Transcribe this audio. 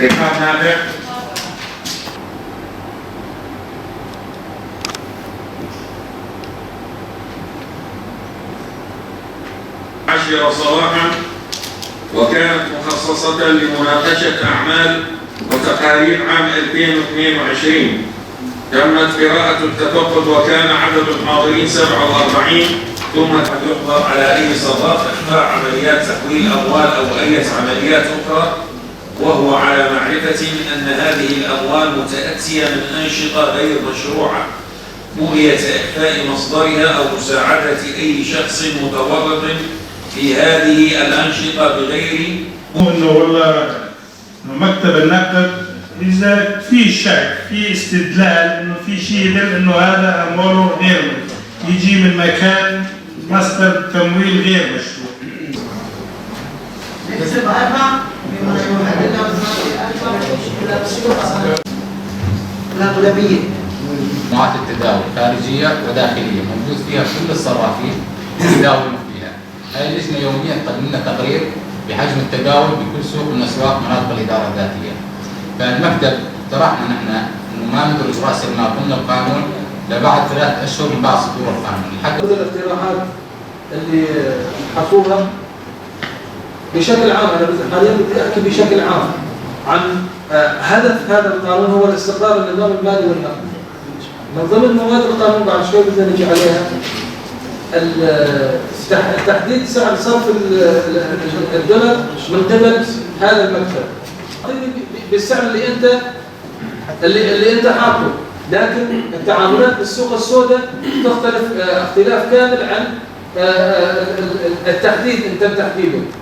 رفعت نافع. عشر صباحا، وكانت مخصصة لمناقشة أعمال وتقارير عام 2022. تمت قراءة التفقد وكان عدد الحاضرين 47. ثم يحضر على أي صداقة إخفاء عمليات تحويل أموال أو أي عمليات أخرى، وهو على معرفة أن هذه الأموال متأتية من أنشطة غير مشروعة بغية إخفاء مصدرها أو مساعدة أي شخص متورط في هذه الأنشطة بغير إنه والله مكتب النقد إذا في شك في استدلال إنه في شيء يدل إنه هذا أموال غير يجي من مكان مصدر تمويل غير مشروع. نحسب أربعة بما يحدد الأغلبية. مجموعات التداول خارجية وداخلية موجود فيها كل الصرافين يتداولوا فيها. هذه اللجنة يوميا تقدم لنا تقرير بحجم التداول بكل سوق من أسواق مناطق الإدارة الذاتية. فالمكتب اقترحنا نحن إنه ما ندرج رأس المال ضمن القانون لبعد 3 أشهر من بعد صدور القانون. حتى الاقتراحات اللي حطوها بشكل عام، أنا حاليا بدي أحكي بشكل عام عن هدف هذا القانون هو الاستقرار النظام المالي والنقدي. من ضمن مواد القانون بعد شوي بدنا نجي عليها تحديد سعر صرف الدولار من قبل هذا المكتب بالسعر اللي انت حاطه، لكن التعاملات بالسوق السوداء تختلف اختلاف كامل عن التحديد ان تم تحديده.